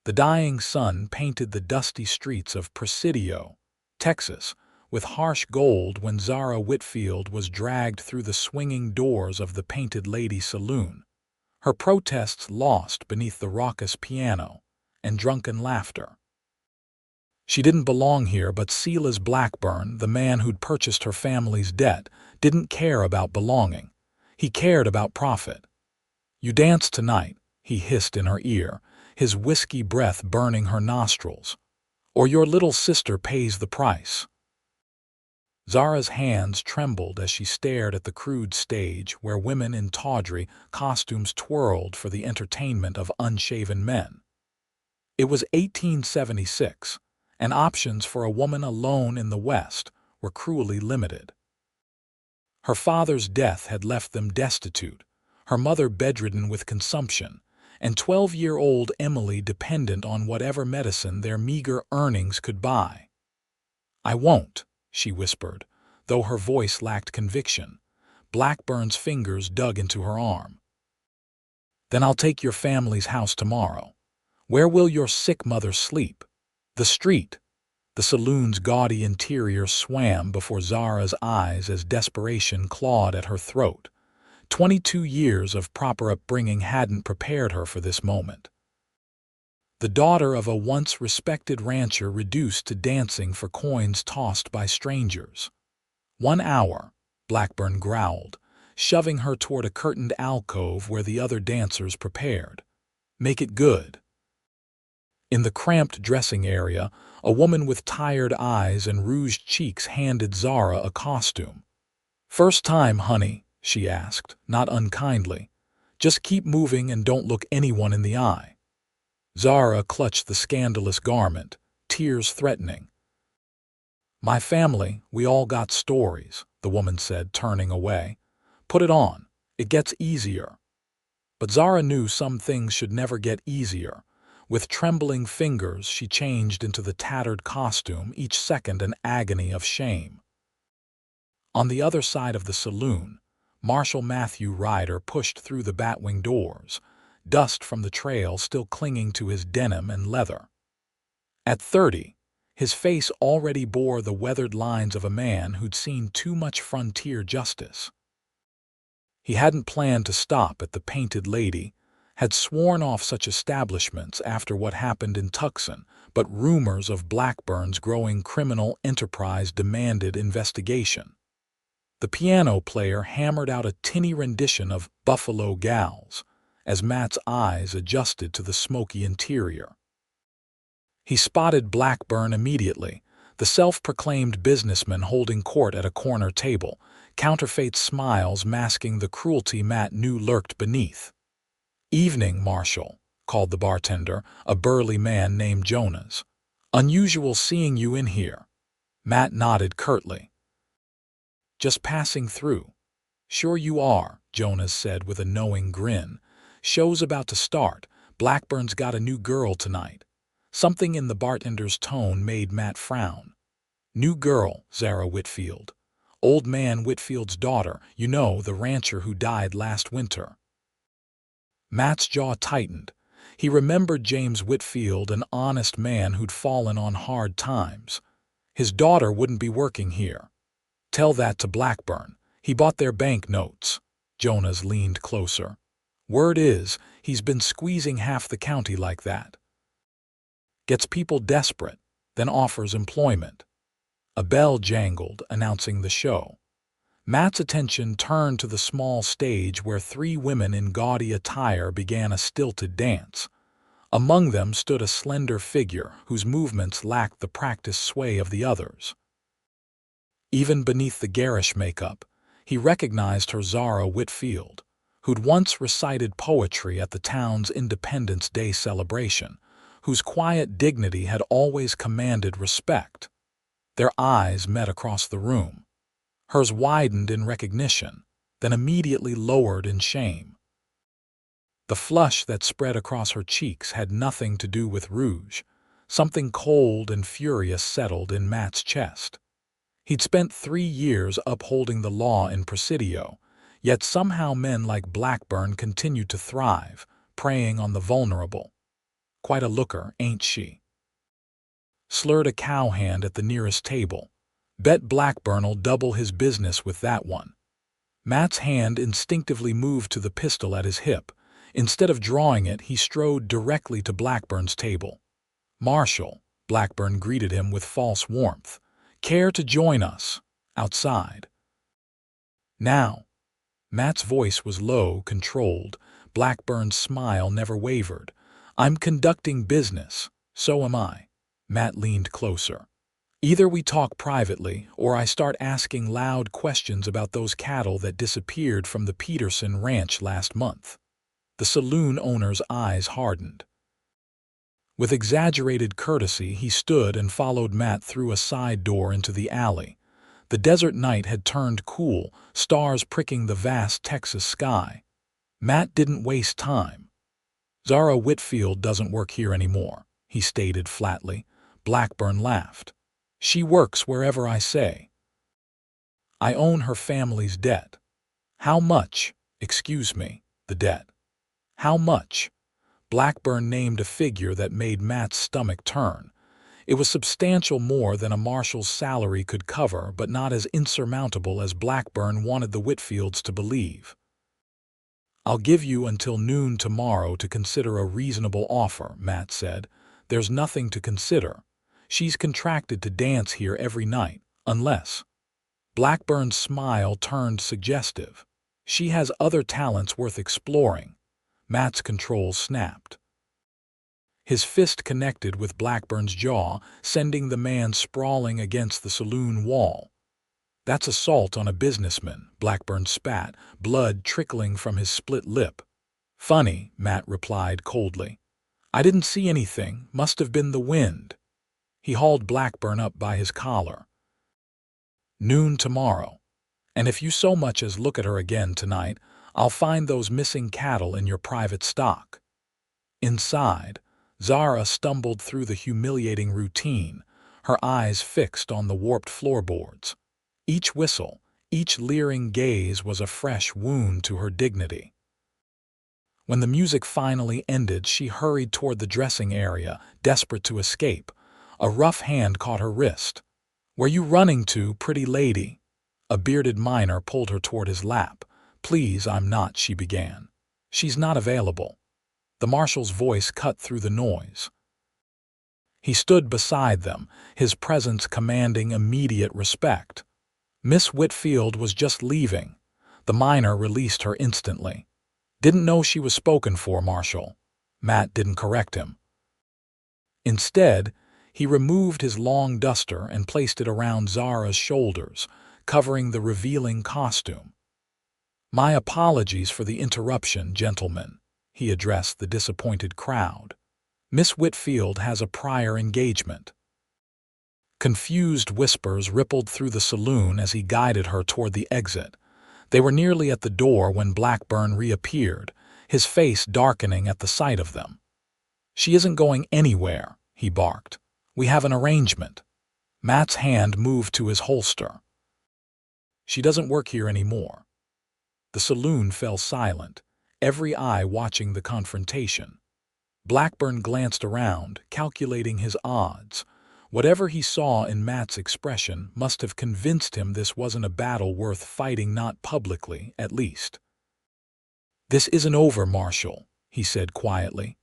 The dying sun painted the dusty streets of Presidio, Texas, with harsh gold when Zara Whitfield was dragged through the swinging doors of the Painted Lady Saloon, her protests lost beneath the raucous piano and drunken laughter. She didn't belong here, but Silas Blackburn, the man who'd purchased her family's debt, didn't care about belonging. He cared about profit. "You dance tonight," he hissed in her ear, his whiskey breath burning her nostrils, "or your little sister pays the price." Zara's hands trembled as she stared at the crude stage where women in tawdry costumes twirled for the entertainment of unshaven men. It was 1876, and options for a woman alone in the West were cruelly limited. Her father's death had left them destitute, her mother bedridden with consumption, and 12-year-old Emily dependent on whatever medicine their meager earnings could buy. "I won't," she whispered, though her voice lacked conviction. Blackburn's fingers dug into her arm. "Then I'll take your family's house tomorrow. Where will your sick mother sleep?" "The street." The saloon's gaudy interior swam before Zara's eyes as desperation clawed at her throat. 22 years of proper upbringing hadn't prepared her for this moment. The daughter of a once respected rancher reduced to dancing for coins tossed by strangers. "1 hour," Blackburn growled, shoving her toward a curtained alcove where the other dancers prepared. "Make it good." In the cramped dressing area, a woman with tired eyes and rouged cheeks handed Zara a costume. "First time, honey?" she asked, not unkindly. "Just keep moving and don't look anyone in the eye." Zara clutched the scandalous garment, tears threatening. "My family, we all got stories," the woman said, turning away. "Put it on. It gets easier." But Zara knew some things should never get easier. With trembling fingers, she changed into the tattered costume, each second an agony of shame. On the other side of the saloon, Marshal Matthew Ryder pushed through the batwing doors, dust from the trail still clinging to his denim and leather. At 30, his face already bore the weathered lines of a man who'd seen too much frontier justice. He hadn't planned to stop at the Painted Lady, had sworn off such establishments after what happened in Tucson, but rumors of Blackburn's growing criminal enterprise demanded investigation. The piano player hammered out a tinny rendition of "Buffalo Gals" as Matt's eyes adjusted to the smoky interior. He spotted Blackburn immediately, the self-proclaimed businessman holding court at a corner table, counterfeit smiles masking the cruelty Matt knew lurked beneath. "Evening, Marshal," called the bartender, a burly man named Jonas. "Unusual seeing you in here." Matt nodded curtly. "Just passing through." "Sure you are," Jonas said with a knowing grin. "Show's about to start. Blackburn's got a new girl tonight." Something in the bartender's tone made Matt frown. "New girl, Zara Whitfield. Old man Whitfield's daughter, you know, the rancher who died last winter." Matt's jaw tightened. He remembered James Whitfield, an honest man who'd fallen on hard times. His daughter wouldn't be working here. "Tell that to Blackburn. He bought their bank notes." Jonas leaned closer. "Word is, he's been squeezing half the county like that. Gets people desperate, then offers employment." A bell jangled, announcing the show. Matt's attention turned to the small stage where 3 women in gaudy attire began a stilted dance. Among them stood a slender figure whose movements lacked the practiced sway of the others. Even beneath the garish makeup, he recognized her Zara Whitfield, who'd once recited poetry at the town's Independence Day celebration, whose quiet dignity had always commanded respect. Their eyes met across the room. Hers widened in recognition, then immediately lowered in shame. The flush that spread across her cheeks had nothing to do with rouge. Something cold and furious settled in Matt's chest. He'd spent 3 years upholding the law in Presidio, yet somehow men like Blackburn continued to thrive, preying on the vulnerable. Quite a looker, ain't she? Slurred a cowhand at the nearest table. Bet Blackburn'll double his business with that one. Matt's hand instinctively moved to the pistol at his hip. Instead of drawing it, he strode directly to Blackburn's table. "Marshal," Blackburn greeted him with false warmth. "Care to join us? Outside?" "Now." Matt's voice was low, controlled. Blackburn's smile never wavered. "I'm conducting business. So am I." Matt leaned closer. "Either we talk privately, or I start asking loud questions about those cattle that disappeared from the Peterson ranch last month." The saloon owner's eyes hardened. With exaggerated courtesy, he stood and followed Matt through a side door into the alley. The desert night had turned cool, stars pricking the vast Texas sky. Matt didn't waste time. "Zara Whitfield doesn't work here anymore," he stated flatly. Blackburn laughed. "She works wherever I say. I own her family's debt." "How much?" "Excuse me, the debt." "How much?" Blackburn named a figure that made Matt's stomach turn. It was substantial, more than a marshal's salary could cover, but not as insurmountable as Blackburn wanted the Whitfields to believe. "I'll give you until noon tomorrow to consider a reasonable offer," Matt said. "There's nothing to consider. She's contracted to dance here every night, unless—" Blackburn's smile turned suggestive. "She has other talents worth exploring." Matt's control snapped. His fist connected with Blackburn's jaw, sending the man sprawling against the saloon wall. "That's assault on a businessman," Blackburn spat, blood trickling from his split lip. "Funny," Matt replied coldly. "I didn't see anything. Must have been the wind." He hauled Blackburn up by his collar. "Noon tomorrow. And if you so much as look at her again tonight, I'll find those missing cattle in your private stock." Inside, Zara stumbled through the humiliating routine, her eyes fixed on the warped floorboards. Each whistle, each leering gaze was a fresh wound to her dignity. When the music finally ended, she hurried toward the dressing area, desperate to escape. A rough hand caught her wrist. "Where you running to, pretty lady?" A bearded miner pulled her toward his lap. "Please, I'm not," she began. "She's not available." The marshal's voice cut through the noise. He stood beside them, his presence commanding immediate respect. "Miss Whitfield was just leaving." The miner released her instantly. "Didn't know she was spoken for, Marshal." Matt didn't correct him. Instead, he removed his long duster and placed it around Zara's shoulders, covering the revealing costume. "My apologies for the interruption, gentlemen," he addressed the disappointed crowd. "Miss Whitfield has a prior engagement." Confused whispers rippled through the saloon as he guided her toward the exit. They were nearly at the door when Blackburn reappeared, his face darkening at the sight of them. "She isn't going anywhere," he barked. "We have an arrangement." Matt's hand moved to his holster. "She doesn't work here anymore." The saloon fell silent, every eye watching the confrontation. Blackburn glanced around, calculating his odds. Whatever he saw in Matt's expression must have convinced him this wasn't a battle worth fighting, not publicly, at least. "This isn't over, Marshal," he said quietly.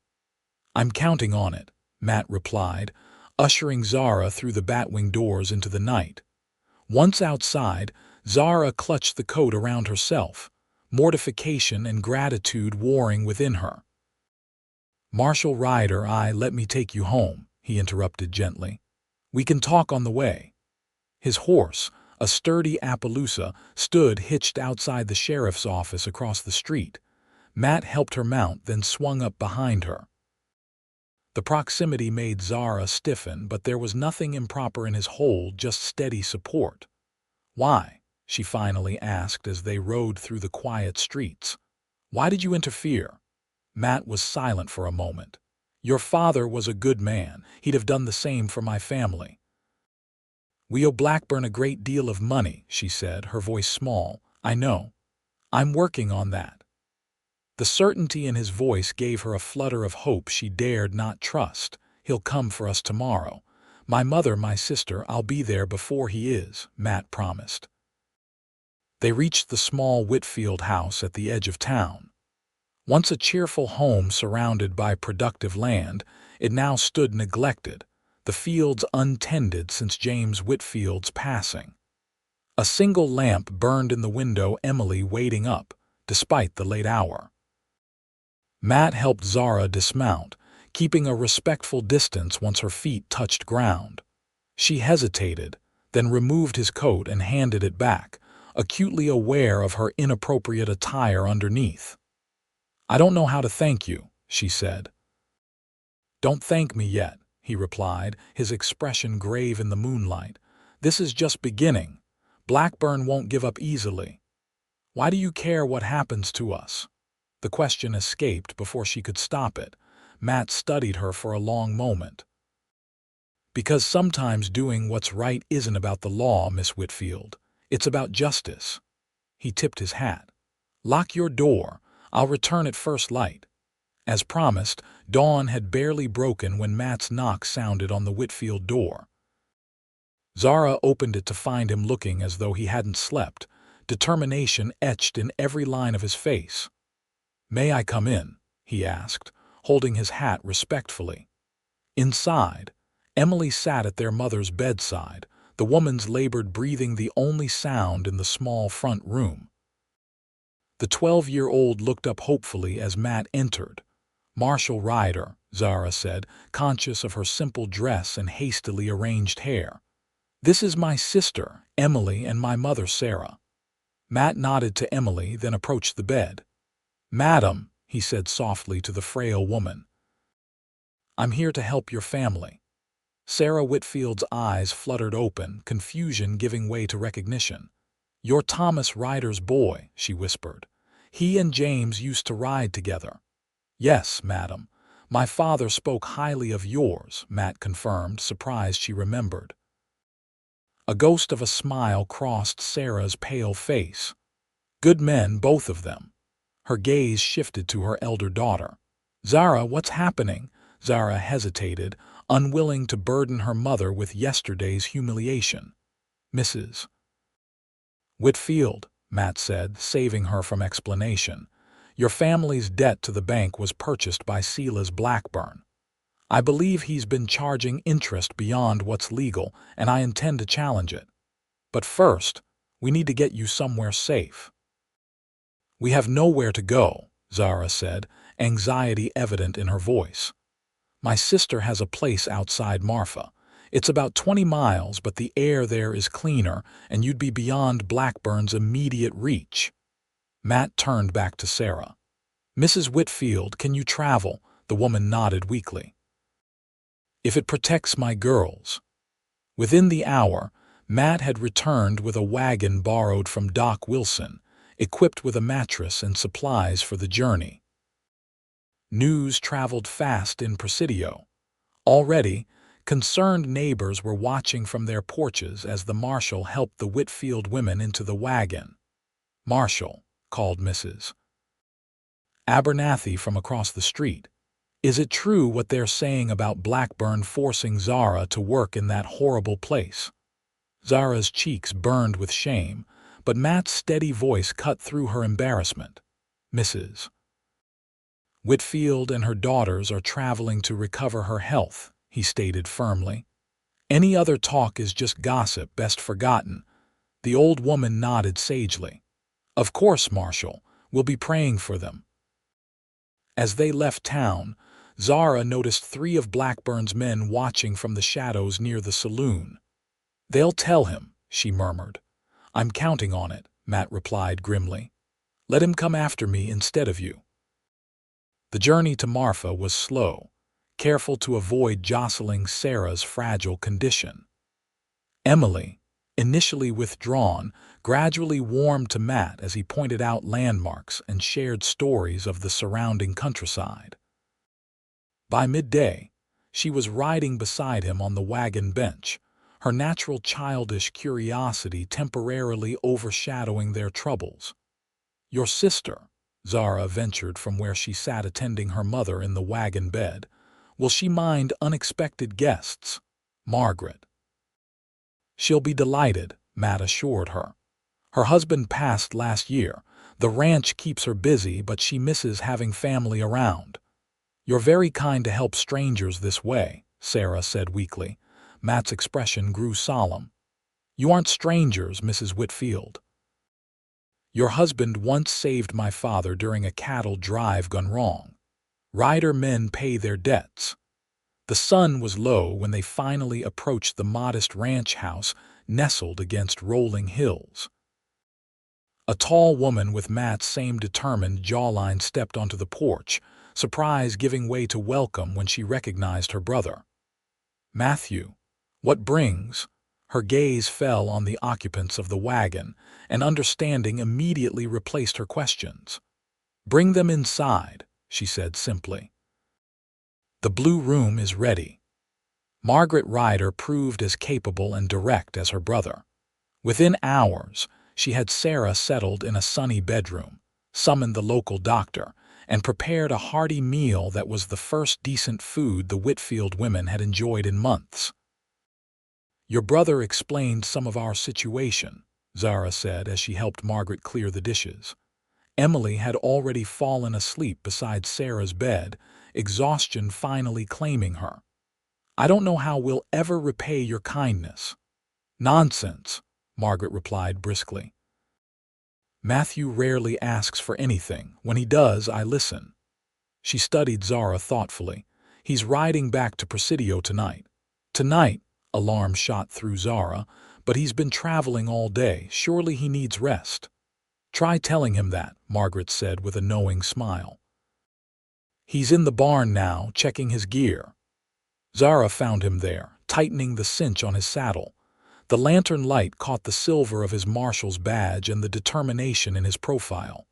"I'm counting on it," Matt replied, ushering Zara through the batwing doors into the night. Once outside, Zara clutched the coat around herself, mortification and gratitude warring within her. "Marshal Ryder, let me take you home," he interrupted gently. "We can talk on the way." His horse, a sturdy Appaloosa, stood hitched outside the sheriff's office across the street. Matt helped her mount, then swung up behind her. The proximity made Zara stiffen, but there was nothing improper in his hold, just steady support. "Why?" she finally asked as they rode through the quiet streets. "Why did you interfere?" Matt was silent for a moment. "Your father was a good man. He'd have done the same for my family." "We owe Blackburn a great deal of money," she said, her voice small. "I know. I'm working on that." The certainty in his voice gave her a flutter of hope she dared not trust. "He'll come for us tomorrow. My mother, my sister, I'll be there before he is," Matt promised. They reached the small Whitfield house at the edge of town. Once a cheerful home surrounded by productive land, it now stood neglected, the fields untended since James Whitfield's passing. A single lamp burned in the window, Emily waiting up, despite the late hour. Matt helped Zara dismount, keeping a respectful distance once her feet touched ground. She hesitated, then removed his coat and handed it back, acutely aware of her inappropriate attire underneath. "I don't know how to thank you," she said. "Don't thank me yet," he replied, his expression grave in the moonlight. "This is just beginning. Blackburn won't give up easily. Why do you care what happens to us?" The question escaped before she could stop it. Matt studied her for a long moment. "Because sometimes doing what's right isn't about the law, Miss Whitfield. It's about justice." He tipped his hat. "Lock your door. I'll return at first light." As promised, dawn had barely broken when Matt's knock sounded on the Whitfield door. Zara opened it to find him looking as though he hadn't slept, determination etched in every line of his face. "May I come in?" he asked, holding his hat respectfully. Inside, Emily sat at their mother's bedside, the woman's labored breathing the only sound in the small front room. The 12-year-old looked up hopefully as Matt entered. "Marshal Ryder," Zara said, conscious of her simple dress and hastily arranged hair. "This is my sister, Emily, and my mother, Sarah." Matt nodded to Emily, then approached the bed. "Madam," he said softly to the frail woman, "I'm here to help your family." Sarah Whitfield's eyes fluttered open, confusion giving way to recognition. "You're Thomas Ryder's boy," she whispered. "He and James used to ride together." "Yes, madam. My father spoke highly of yours," Matt confirmed, surprised she remembered. A ghost of a smile crossed Sarah's pale face. "Good men, both of them." Her gaze shifted to her elder daughter. "Zara, what's happening?" Zara hesitated, unwilling to burden her mother with yesterday's humiliation. "Mrs. Whitfield," Matt said, saving her from explanation. "Your family's debt to the bank was purchased by Silas Blackburn. I believe he's been charging interest beyond what's legal, and I intend to challenge it. But first, we need to get you somewhere safe." "We have nowhere to go," Zara said, anxiety evident in her voice. "My sister has a place outside Marfa. It's about 20 miles, but the air there is cleaner, and you'd be beyond Blackburn's immediate reach." Matt turned back to Sarah. "Mrs. Whitfield, can you travel?" The woman nodded weakly. "If it protects my girls." Within the hour, Matt had returned with a wagon borrowed from Doc Wilson, equipped with a mattress and supplies for the journey. News traveled fast in Presidio. Already, concerned neighbors were watching from their porches as the marshal helped the Whitfield women into the wagon. "Marshal," called Mrs. Abernathy from across the street, "is it true what they're saying about Blackburn forcing Zara to work in that horrible place?" Zara's cheeks burned with shame, but Matt's steady voice cut through her embarrassment. "Mrs. Whitfield and her daughters are traveling to recover her health," he stated firmly. "Any other talk is just gossip, best forgotten." The old woman nodded sagely. "Of course, Marshal. We'll be praying for them." As they left town, Zara noticed 3 of Blackburn's men watching from the shadows near the saloon. "They'll tell him," she murmured. "I'm counting on it," Matt replied grimly. "Let him come after me instead of you." The journey to Marfa was slow, careful to avoid jostling Sarah's fragile condition. Emily, initially withdrawn, gradually warmed to Matt as he pointed out landmarks and shared stories of the surrounding countryside. By midday, she was riding beside him on the wagon bench, her natural childish curiosity temporarily overshadowing their troubles. "Your sister," Zara ventured from where she sat attending her mother in the wagon bed. "Will she mind unexpected guests?" "Margaret." "She'll be delighted," Matt assured her. "Her husband passed last year. The ranch keeps her busy, but she misses having family around." "You're very kind to help strangers this way," Sarah said weakly. Matt's expression grew solemn. "You aren't strangers, Mrs. Whitfield. Your husband once saved my father during a cattle drive gone wrong. Ryder men pay their debts." The sun was low when they finally approached the modest ranch house nestled against rolling hills. A tall woman with Matt's same determined jawline stepped onto the porch, surprise giving way to welcome when she recognized her brother. "Matthew, what brings?" Her gaze fell on the occupants of the wagon, and understanding immediately replaced her questions. "Bring them inside," she said simply. "The blue room is ready." Margaret Ryder proved as capable and direct as her brother. Within hours, she had Sarah settled in a sunny bedroom, summoned the local doctor, and prepared a hearty meal that was the first decent food the Whitfield women had enjoyed in months. "Your brother explained some of our situation," Zara said as she helped Margaret clear the dishes. Emily had already fallen asleep beside Sarah's bed, exhaustion finally claiming her. "I don't know how we'll ever repay your kindness." "Nonsense," Margaret replied briskly. "Matthew rarely asks for anything. When he does, I listen." She studied Zara thoughtfully. "He's riding back to Presidio tonight." "Tonight?" Alarm shot through Zara. "But he's been traveling all day. Surely he needs rest." "Try telling him that," Margaret said with a knowing smile. "He's in the barn now, checking his gear." Zara found him there, tightening the cinch on his saddle. The lantern light caught the silver of his marshal's badge and the determination in his profile.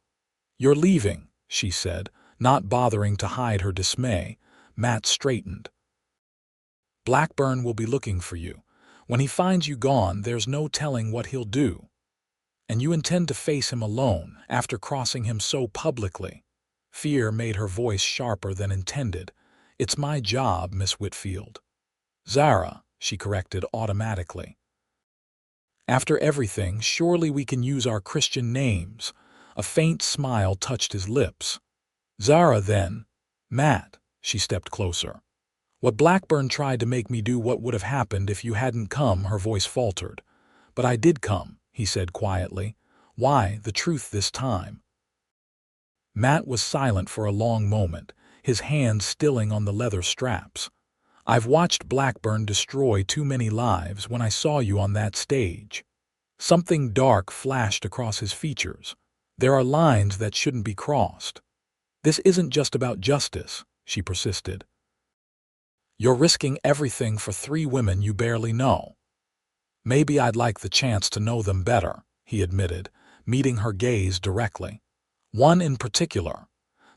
"You're leaving," she said, not bothering to hide her dismay. Matt straightened. "Blackburn will be looking for you. When he finds you gone, there's no telling what he'll do. And you intend to face him alone, after crossing him so publicly." Fear made her voice sharper than intended. "It's my job, Miss Whitfield." "Zara," she corrected automatically. "After everything, surely we can use our Christian names." A faint smile touched his lips. "Zara, then." "Matt," she stepped closer. "What Blackburn tried to make me do what would have happened if you hadn't come," her voice faltered. "But I did come," he said quietly. "Why, the truth this time." Matt was silent for a long moment, his hands stilling on the leather straps. "I've watched Blackburn destroy too many lives when I saw you on that stage." Something dark flashed across his features. "There are lines that shouldn't be crossed." "This isn't just about justice," she persisted. "You're risking everything for 3 women you barely know." "Maybe I'd like the chance to know them better," he admitted, meeting her gaze directly. "One in particular."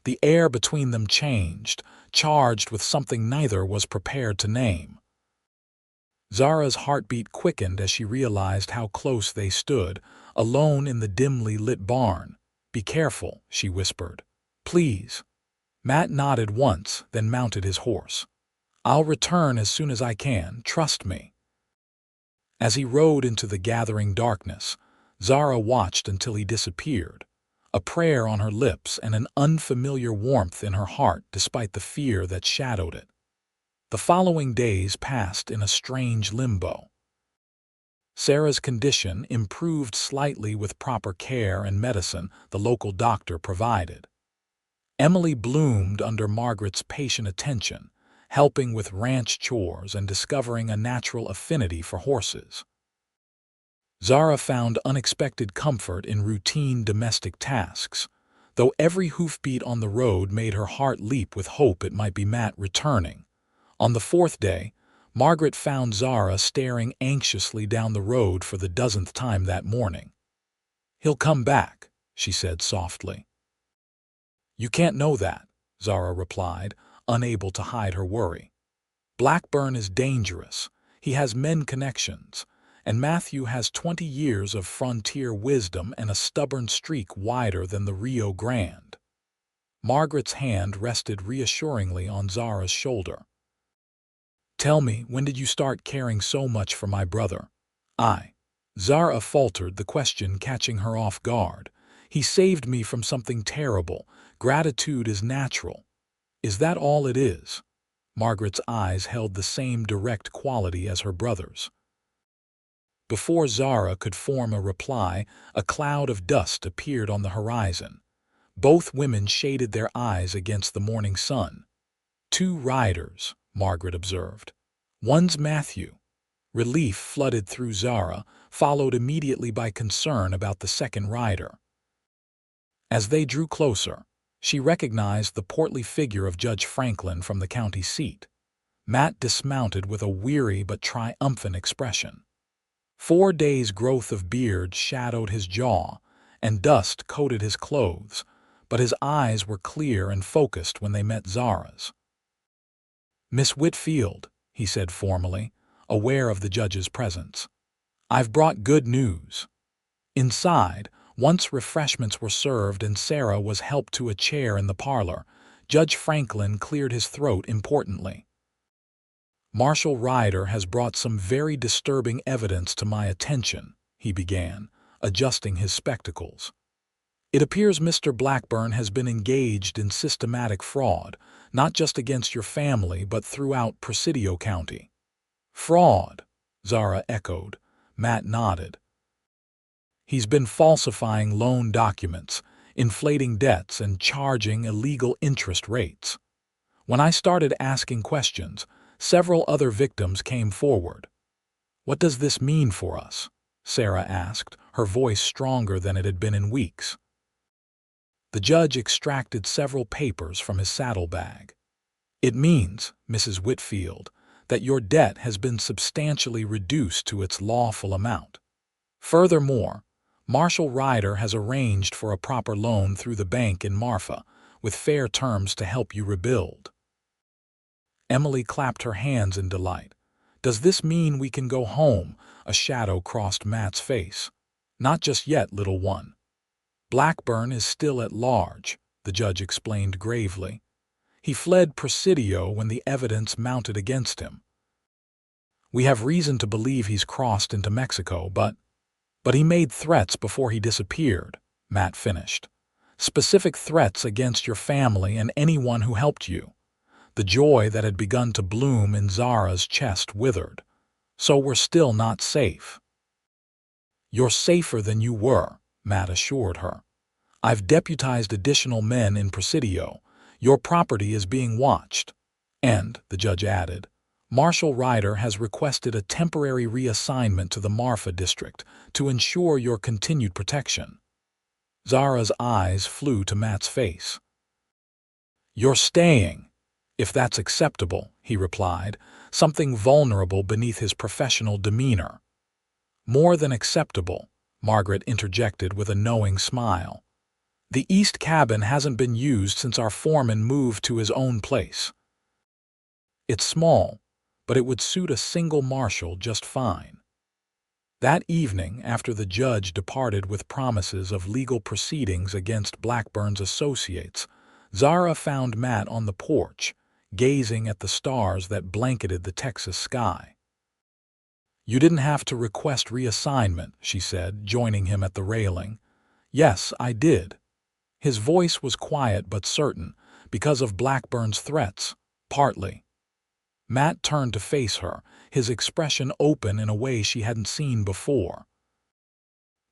The air between them changed, charged with something neither was prepared to name. Zara's heartbeat quickened as she realized how close they stood, alone in the dimly lit barn. "Be careful," she whispered. "Please." Matt nodded once, then mounted his horse. "I'll return as soon as I can, trust me." As he rode into the gathering darkness, Zara watched until he disappeared, a prayer on her lips and an unfamiliar warmth in her heart despite the fear that shadowed it. The following days passed in a strange limbo. Sarah's condition improved slightly with proper care and medicine the local doctor provided. Emily bloomed under Margaret's patient attention, helping with ranch chores and discovering a natural affinity for horses. Zara found unexpected comfort in routine domestic tasks, though every hoofbeat on the road made her heart leap with hope it might be Matt returning. On the 4th day, Margaret found Zara staring anxiously down the road for the 10th time that morning. "He'll come back," she said softly. "You can't know that," Zara replied, unable to hide her worry. "Blackburn is dangerous. He has men connections, and Matthew has 20 years of frontier wisdom and a stubborn streak wider than the Rio Grande." Margaret's hand rested reassuringly on Zara's shoulder. "Tell me, when did you start caring so much for my brother?" Zara faltered, the question catching her off guard. "He saved me from something terrible. Gratitude is natural." "Is that all it is?" Margaret's eyes held the same direct quality as her brother's. Before Zara could form a reply, a cloud of dust appeared on the horizon. Both women shaded their eyes against the morning sun. "Two riders," Margaret observed. "One's Matthew." Relief flooded through Zara, followed immediately by concern about the second rider. As they drew closer, she recognized the portly figure of Judge Franklin from the county seat. Matt dismounted with a weary but triumphant expression. 4 days' growth of beard shadowed his jaw, and dust coated his clothes, but his eyes were clear and focused when they met Zara's. "Miss Whitfield," he said formally, aware of the judge's presence, "I've brought good news." Inside, once refreshments were served and Sarah was helped to a chair in the parlor, Judge Franklin cleared his throat importantly. "Marshal Ryder has brought some very disturbing evidence to my attention," he began, adjusting his spectacles. "It appears Mr. Blackburn has been engaged in systematic fraud, not just against your family but throughout Presidio County." "Fraud?" Zara echoed. Matt nodded. "He's been falsifying loan documents, inflating debts, and charging illegal interest rates." When I started asking questions, several other victims came forward. "What does this mean for us?" Sarah asked, her voice stronger than it had been in weeks. The judge extracted several papers from his saddlebag. "It means, Mrs. Whitfield, that your debt has been substantially reduced to its lawful amount. Furthermore, Marshal Ryder has arranged for a proper loan through the bank in Marfa, with fair terms to help you rebuild." Emily clapped her hands in delight. "Does this mean we can go home?" A shadow crossed Matt's face. "Not just yet, little one. Blackburn is still at large," the judge explained gravely. "He fled Presidio when the evidence mounted against him. We have reason to believe he's crossed into Mexico, but he made threats before he disappeared," Matt finished. "Specific threats against your family and anyone who helped you." The joy that had begun to bloom in Zara's chest withered. "So we're still not safe." "You're safer than you were," Matt assured her. "I've deputized additional men in Presidio. Your property is being watched. And," the judge added, "Marshal Ryder has requested a temporary reassignment to the Marfa district to ensure your continued protection." Zara's eyes flew to Matt's face. "You're staying, if that's acceptable," he replied, something vulnerable beneath his professional demeanor. "More than acceptable," Margaret interjected with a knowing smile. "The east cabin hasn't been used since our foreman moved to his own place. It's small, but it would suit a single marshal just fine." That evening, after the judge departed with promises of legal proceedings against Blackburn's associates, Zara found Matt on the porch, gazing at the stars that blanketed the Texas sky. "You didn't have to request reassignment," she said, joining him at the railing. "Yes, I did." His voice was quiet but certain, because of Blackburn's threats, partly. Matt turned to face her, his expression open in a way she hadn't seen before.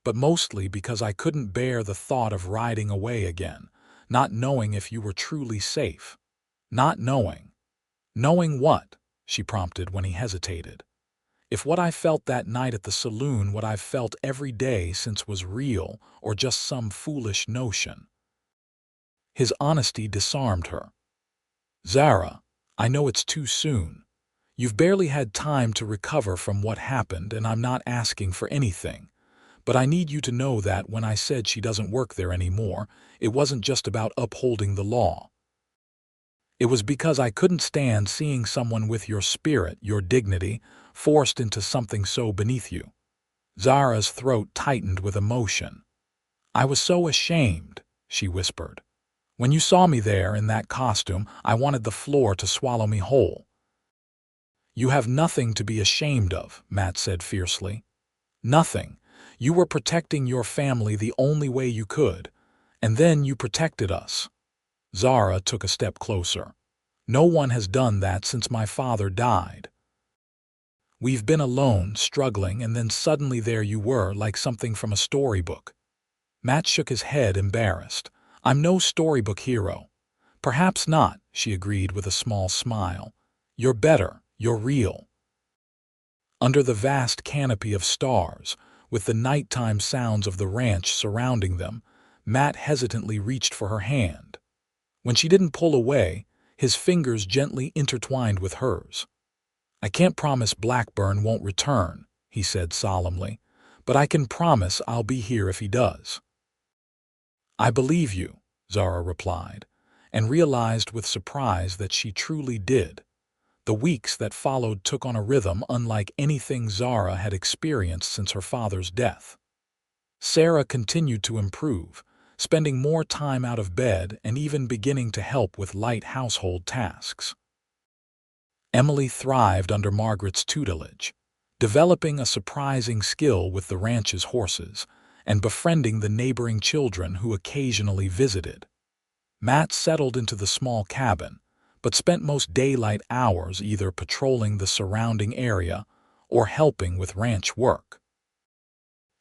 "But mostly because I couldn't bear the thought of riding away again, not knowing if you were truly safe." "Not knowing." "Knowing what?" she prompted when he hesitated. "If what I felt that night at the saloon what I've felt every day since was real or just some foolish notion." His honesty disarmed her. "Zara, I know it's too soon. You've barely had time to recover from what happened, and I'm not asking for anything. But I need you to know that when I said she doesn't work there anymore, it wasn't just about upholding the law. It was because I couldn't stand seeing someone with your spirit, your dignity, forced into something so beneath you." Zara's throat tightened with emotion. "I was so ashamed," she whispered. When you saw me there in that costume, I wanted the floor to swallow me whole." "You have nothing to be ashamed of," Matt said fiercely. "Nothing. You were protecting your family the only way you could, and then you protected us." Zara took a step closer. "No one has done that since my father died. We've been alone, struggling, and then suddenly there you were, like something from a storybook." Matt shook his head, embarrassed. "I'm no storybook hero." "Perhaps not," she agreed with a small smile. "You're better. You're real." Under the vast canopy of stars, with the nighttime sounds of the ranch surrounding them, Matt hesitantly reached for her hand. When she didn't pull away, his fingers gently intertwined with hers. "I can't promise Blackburn won't return," he said solemnly, "but I can promise I'll be here if he does." "I believe you," Zara replied, and realized with surprise that she truly did. The weeks that followed took on a rhythm unlike anything Zara had experienced since her father's death. Sarah continued to improve, spending more time out of bed and even beginning to help with light household tasks. Emily thrived under Margaret's tutelage, developing a surprising skill with the ranch's horses and befriending the neighboring children who occasionally visited. Matt settled into the small cabin, but spent most daylight hours either patrolling the surrounding area or helping with ranch work.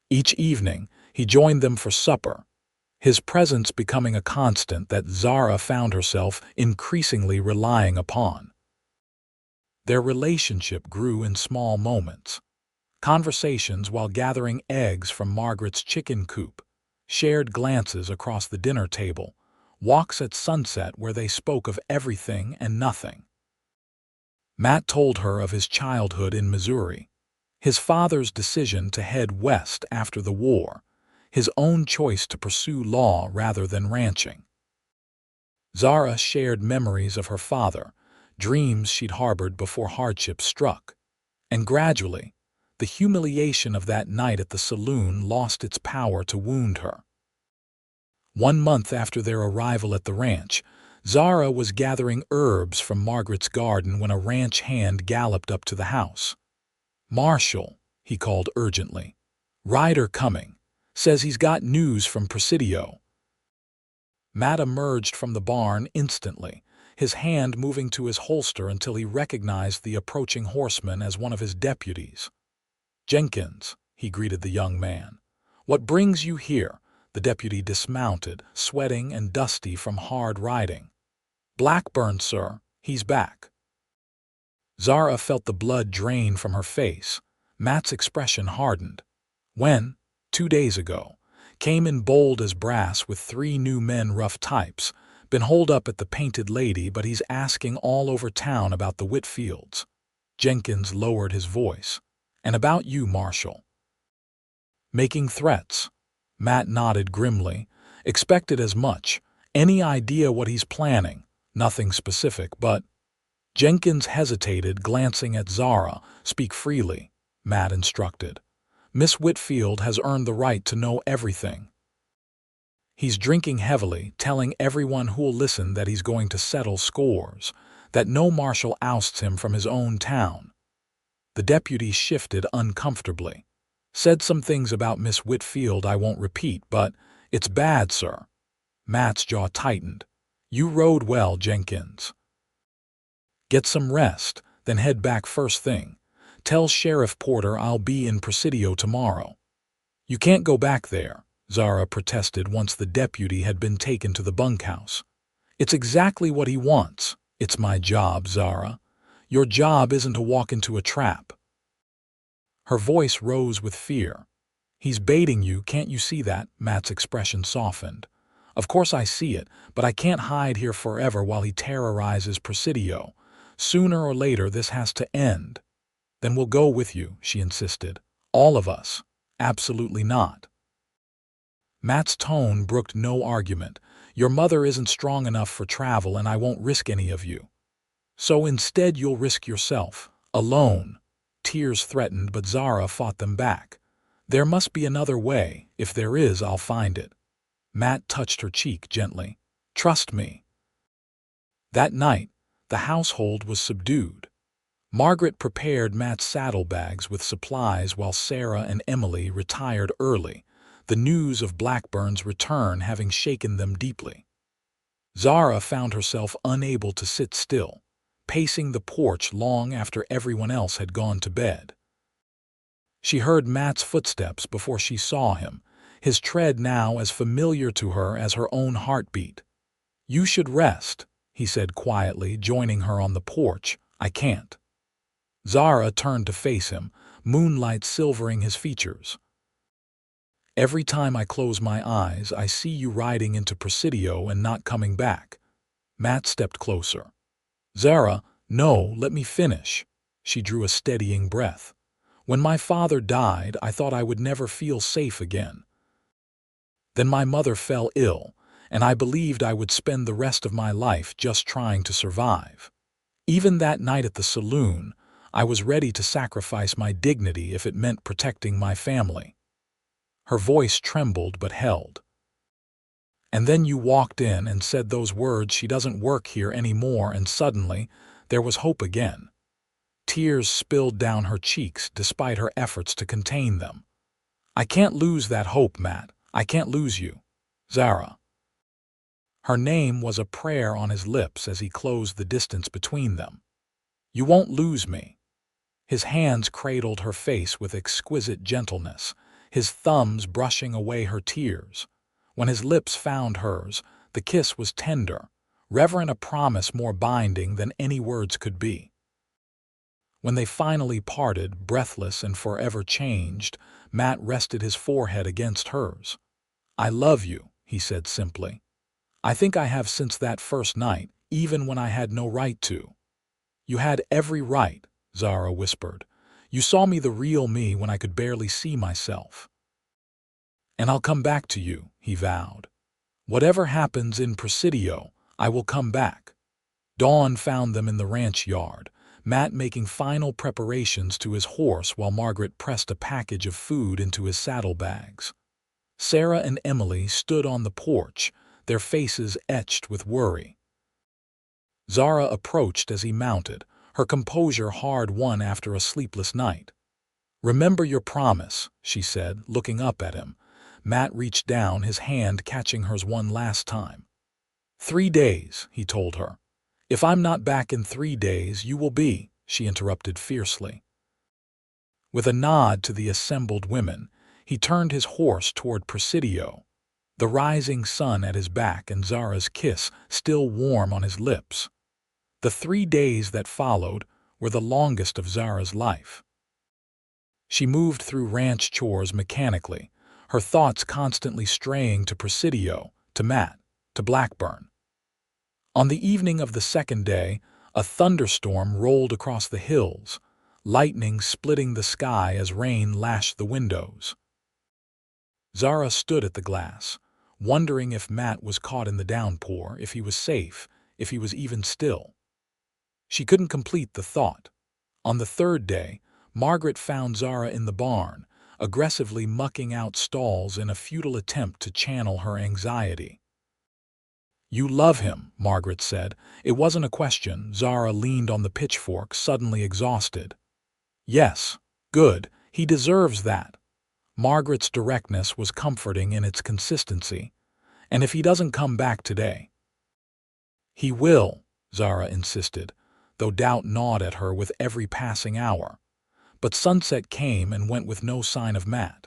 Each evening, he joined them for supper, his presence becoming a constant that Zara found herself increasingly relying upon. Their relationship grew in small moments. Conversations while gathering eggs from Margaret's chicken coop, shared glances across the dinner table, walks at sunset where they spoke of everything and nothing. Matt told her of his childhood in Missouri, his father's decision to head west after the war, his own choice to pursue law rather than ranching. Zara shared memories of her father, dreams she'd harbored before hardship struck, and gradually, the humiliation of that night at the saloon lost its power to wound her. 1 month after their arrival at the ranch, Zara was gathering herbs from Margaret's garden when a ranch hand galloped up to the house. "Marshal," he called urgently. "Ryder coming. Says he's got news from Presidio." Matt emerged from the barn instantly, his hand moving to his holster until he recognized the approaching horseman as one of his deputies. "Jenkins," he greeted the young man. "What brings you here?" The deputy dismounted, sweating and dusty from hard riding. "Blackburn, sir. He's back." Zara felt the blood drain from her face. Matt's expression hardened. "When?" "2 days ago. Came in bold as brass with 3 new men, rough types. Been holed up at the Painted Lady, but he's asking all over town about the Whitfields." Jenkins lowered his voice. "And about you, Marshal." "Making threats." Matt nodded grimly. "Expected as much. Any idea what he's planning?" "Nothing specific, but—" Jenkins hesitated, glancing at Zara. "Speak freely," Matt instructed. "Miss Whitfield has earned the right to know everything." "He's drinking heavily, telling everyone who'll listen that he's going to settle scores, that no marshal ousts him from his own town." The deputy shifted uncomfortably. "Said some things about Miss Whitfield I won't repeat, but it's bad, sir." Matt's jaw tightened. "You rode well, Jenkins. Get some rest, then head back first thing. Tell Sheriff Porter I'll be in Presidio tomorrow." "You can't go back there," Zara protested once the deputy had been taken to the bunkhouse. "It's exactly what he wants." "It's my job, Zara. Your job isn't to walk into a trap." Her voice rose with fear. "He's baiting you, can't you see that?" Matt's expression softened. "Of course I see it, but I can't hide here forever while he terrorizes Presidio. Sooner or later this has to end." "Then we'll go with you," she insisted. "All of us." "Absolutely not." Matt's tone brooked no argument. "Your mother isn't strong enough for travel, and I won't risk any of you. So instead you'll risk yourself, alone." Tears threatened, but Zara fought them back. "There must be another way. If there is, I'll find it." Matt touched her cheek gently. Trust me." That night, the household was subdued. Margaret prepared Matt's saddlebags with supplies while Sarah and Emily retired early, the news of Blackburn's return having shaken them deeply. Zara found herself unable to sit still, pacing the porch long after everyone else had gone to bed. She heard Matt's footsteps before she saw him, his tread now as familiar to her as her own heartbeat. "You should rest," he said quietly, joining her on the porch. "I can't." Zara turned to face him, moonlight silvering his features. "Every time I close my eyes, I see you riding into Presidio and not coming back." Matt stepped closer. "Zara, no, let me finish." She drew a steadying breath. "When my father died, I thought I would never feel safe again. Then my mother fell ill, and I believed I would spend the rest of my life just trying to survive. Even that night at the saloon, I was ready to sacrifice my dignity if it meant protecting my family." Her voice trembled but held. "And then you walked in and said those words, 'She doesn't work here anymore,' and suddenly there was hope again." Tears spilled down her cheeks despite her efforts to contain them. "I can't lose that hope, Matt. I can't lose you, Zara." Her name was a prayer on his lips as he closed the distance between them. "You won't lose me." His hands cradled her face with exquisite gentleness, his thumbs brushing away her tears. When his lips found hers, the kiss was tender, reverent, a promise more binding than any words could be. When they finally parted, breathless and forever changed, Matt rested his forehead against hers. "I love you," he said simply. "I think I have since that first night, even when I had no right to." "You had every right," Zara whispered. "You saw me the real me when I could barely see myself." "And I'll come back to you," he vowed. "Whatever happens in Presidio, I will come back." Dawn found them in the ranch yard, Matt making final preparations to his horse while Margaret pressed a package of food into his saddlebags. Sarah and Emily stood on the porch, their faces etched with worry. Zara approached as he mounted, her composure hard-won after a sleepless night. "Remember your promise," she said, looking up at him. Matt reached down, his hand catching hers one last time. 3 days, he told her. "If I'm not back in 3 days, you will be," she interrupted fiercely. With a nod to the assembled women, he turned his horse toward Presidio, the rising sun at his back and Zara's kiss still warm on his lips. The 3 days that followed were the longest of Zara's life. She moved through ranch chores mechanically, her thoughts constantly straying to Presidio, to Matt, to Blackburn. On the evening of the second day, a thunderstorm rolled across the hills, lightning splitting the sky as rain lashed the windows. Zara stood at the glass, wondering if Matt was caught in the downpour, if he was safe, if he was even still. She couldn't complete the thought. On the third day, Margaret found Zara in the barn, aggressively mucking out stalls in a futile attempt to channel her anxiety. "You love him," Margaret said. It wasn't a question. Zara leaned on the pitchfork, suddenly exhausted. "Yes, good. He deserves that." Margaret's directness was comforting in its consistency. "And if he doesn't come back today?" "He will," Zara insisted, though doubt gnawed at her with every passing hour. But sunset came and went with no sign of Matt.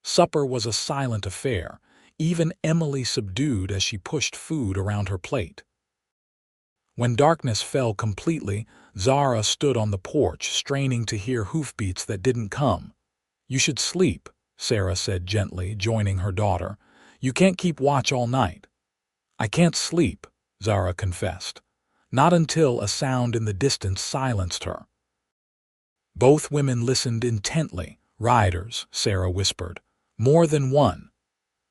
Supper was a silent affair, even Emily subdued as she pushed food around her plate. When darkness fell completely, Zara stood on the porch, straining to hear hoofbeats that didn't come. "You should sleep," Sarah said gently, joining her daughter. "You can't keep watch all night." "I can't sleep," Zara confessed. Not until a sound in the distance silenced her. Both women listened intently. "Riders," Sarah whispered. "More than one."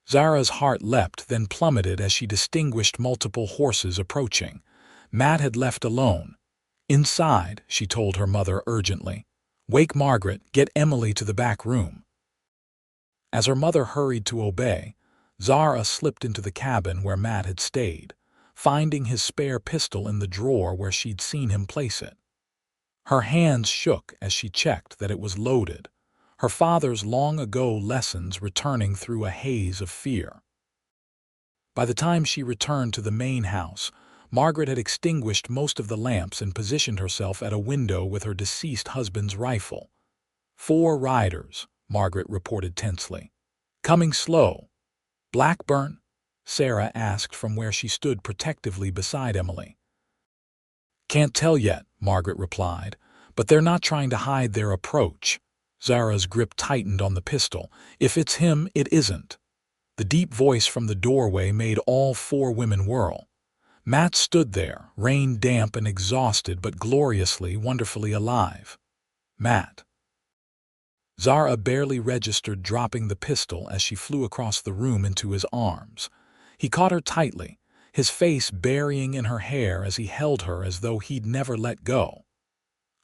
Zara's heart leapt, then plummeted as she distinguished multiple horses approaching. Matt had left alone. "Inside," she told her mother urgently. "Wake Margaret, get Emily to the back room." As her mother hurried to obey, Zara slipped into the cabin where Matt had stayed. finding his spare pistol in the drawer where she'd seen him place it. Her hands shook as she checked that it was loaded, her father's long-ago lessons returning through a haze of fear. By the time she returned to the main house, Margaret had extinguished most of the lamps and positioned herself at a window with her deceased husband's rifle. 4 riders, Margaret reported tensely. Coming slow. Blackburn? Sarah asked from where she stood protectively beside Emily. Can't tell yet, Margaret replied, but they're not trying to hide their approach. Zara's grip tightened on the pistol. If it's him, it isn't. The deep voice from the doorway made all 4 women whirl. Matt stood there, rain-damp and exhausted but gloriously, wonderfully alive. Matt. Zara barely registered dropping the pistol as she flew across the room into his arms. He caught her tightly, his face burying in her hair as he held her as though he'd never let go.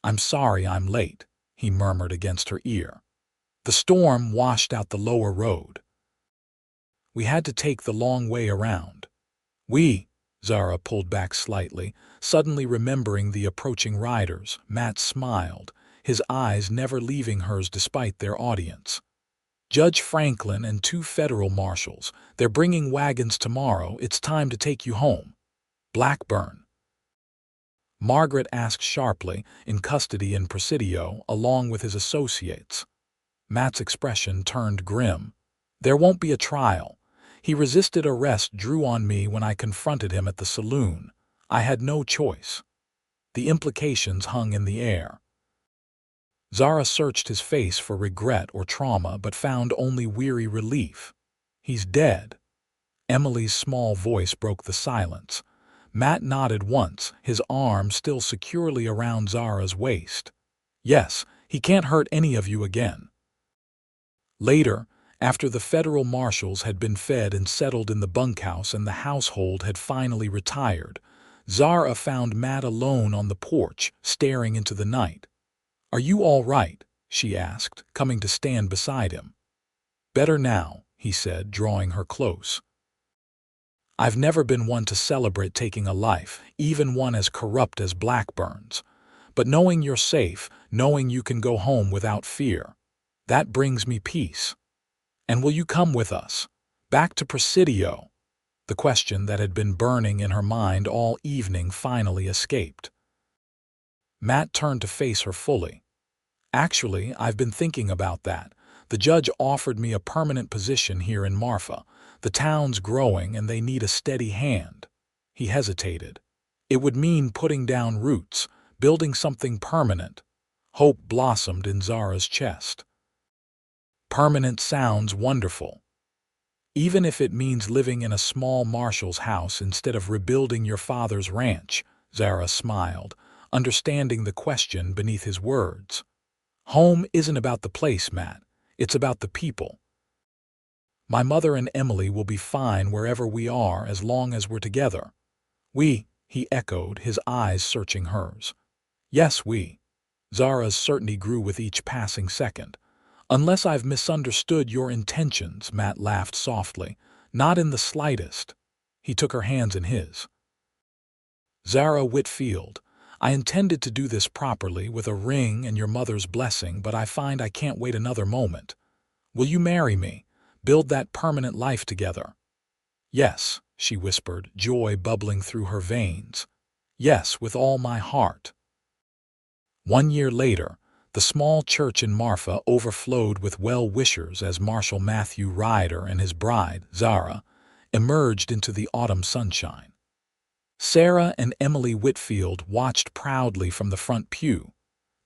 I'm sorry I'm late, he murmured against her ear. The storm washed out the lower road. We had to take the long way around. Zara pulled back slightly, suddenly remembering the approaching riders. Matt smiled, his eyes never leaving hers despite their audience. Judge Franklin and 2 federal marshals. They're bringing wagons tomorrow. It's time to take you home. Blackburn. Margaret asked sharply, in custody in Presidio, along with his associates. Matt's expression turned grim. There won't be a trial. He resisted arrest, drew on me when I confronted him at the saloon. I had no choice. The implications hung in the air. Zara searched his face for regret or trauma but found only weary relief. He's dead. Emily's small voice broke the silence. Matt nodded once, his arm still securely around Zara's waist. Yes, he can't hurt any of you again. Later, after the federal marshals had been fed and settled in the bunkhouse and the household had finally retired, Zara found Matt alone on the porch, staring into the night. Are you all right? She asked, coming to stand beside him. Better now, he said, drawing her close. I've never been one to celebrate taking a life, even one as corrupt as Blackburn's. But knowing you're safe, knowing you can go home without fear, that brings me peace. And will you come with us? Back to Presidio? The question that had been burning in her mind all evening finally escaped. Matt turned to face her fully. Actually, I've been thinking about that. The judge offered me a permanent position here in Marfa. The town's growing and they need a steady hand. He hesitated. It would mean putting down roots, building something permanent. Hope blossomed in Zara's chest. Permanent sounds wonderful. Even if it means living in a small marshal's house instead of rebuilding your father's ranch, Zara smiled, understanding the question beneath his words. Home isn't about the place, Matt. It's about the people. My mother and Emily will be fine wherever we are as long as we're together. We, he echoed, his eyes searching hers. Yes, we. Zara's certainty grew with each passing second. Unless I've misunderstood your intentions, Matt laughed softly. Not in the slightest. He took her hands in his. Zara Whitfield, I intended to do this properly with a ring and your mother's blessing, but I find I can't wait another moment. Will you marry me? Build that permanent life together? Yes, she whispered, joy bubbling through her veins. Yes, with all my heart. 1 year later, the small church in Marfa overflowed with well-wishers as Marshal Matthew Ryder and his bride, Zara, emerged into the autumn sunshine. Sarah and Emily Whitfield watched proudly from the front pew,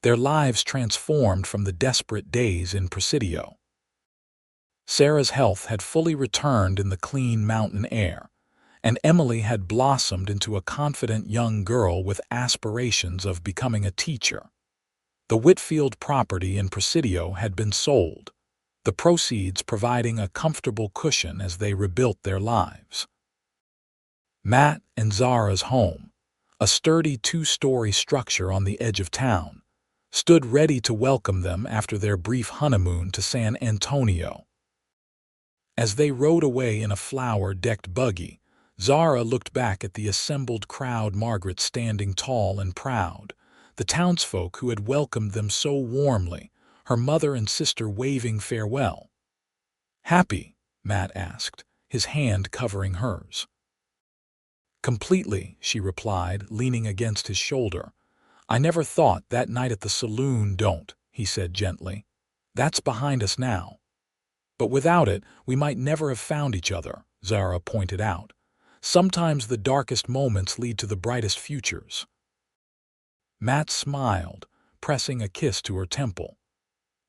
their lives transformed from the desperate days in Presidio. Sarah's health had fully returned in the clean mountain air, and Emily had blossomed into a confident young girl with aspirations of becoming a teacher. The Whitfield property in Presidio had been sold, the proceeds providing a comfortable cushion as they rebuilt their lives. Matt and Zara's home, a sturdy 2-story structure on the edge of town, stood ready to welcome them after their brief honeymoon to San Antonio. As they rode away in a flower-decked buggy, Zara looked back at the assembled crowd, Margaret standing tall and proud, the townsfolk who had welcomed them so warmly, her mother and sister waving farewell. "Happy?" Matt asked, his hand covering hers. "Completely," she replied, leaning against his shoulder. "I never thought that night at the saloon." "Don't," he said gently. "That's behind us now." "But without it, we might never have found each other," Zara pointed out. "Sometimes the darkest moments lead to the brightest futures." Matt smiled, pressing a kiss to her temple.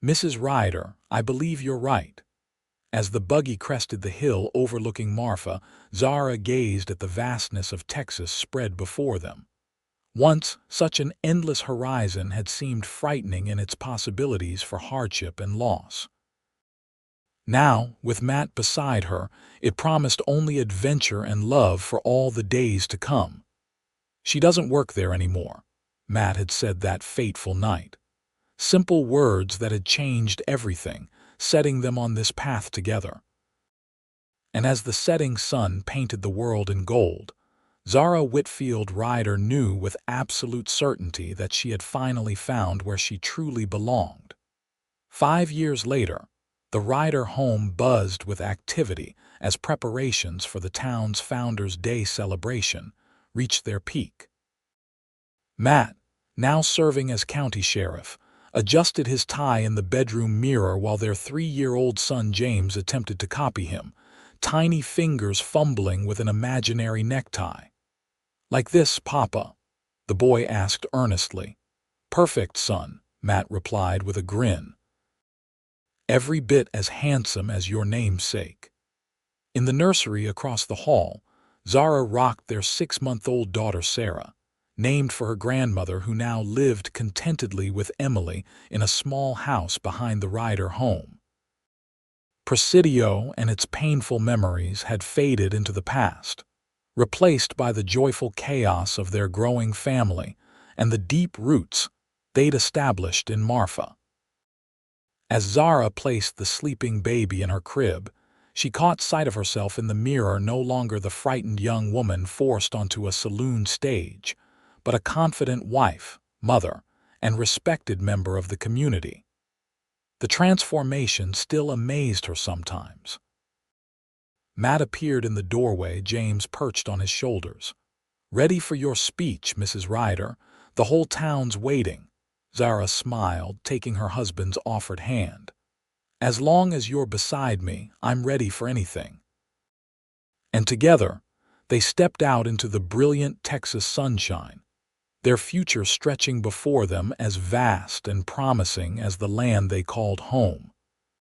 "Mrs. Ryder, I believe you're right." As the buggy crested the hill overlooking Marfa, Zara gazed at the vastness of Texas spread before them. Once, such an endless horizon had seemed frightening in its possibilities for hardship and loss. Now, with Matt beside her, it promised only adventure and love for all the days to come. "She doesn't work there anymore," Matt had said that fateful night. Simple words that had changed everything, setting them on this path together. And as the setting sun painted the world in gold, Zara Whitfield Ryder knew with absolute certainty that she had finally found where she truly belonged. 5 years later, the Ryder home buzzed with activity as preparations for the town's Founders' Day celebration reached their peak. Matt, now serving as county sheriff, adjusted his tie in the bedroom mirror while their 3-year-old son James attempted to copy him, tiny fingers fumbling with an imaginary necktie. "Like this, Papa?" the boy asked earnestly. "Perfect, son," Matt replied with a grin. "Every bit as handsome as your namesake." In the nursery across the hall, Zara rocked their 6-month-old daughter Sarah, named for her grandmother who now lived contentedly with Emily in a small house behind the Ryder home. Presidio and its painful memories had faded into the past, replaced by the joyful chaos of their growing family and the deep roots they'd established in Marfa. As Zara placed the sleeping baby in her crib, she caught sight of herself in the mirror, no longer the frightened young woman forced onto a saloon stage, but a confident wife, mother, and respected member of the community. The transformation still amazed her sometimes. Matt appeared in the doorway, James perched on his shoulders. "Ready for your speech, Mrs. Ryder? The whole town's waiting." Zara smiled, taking her husband's offered hand. "As long as you're beside me, I'm ready for anything." And together, they stepped out into the brilliant Texas sunshine, their future stretching before them as vast and promising as the land they called home.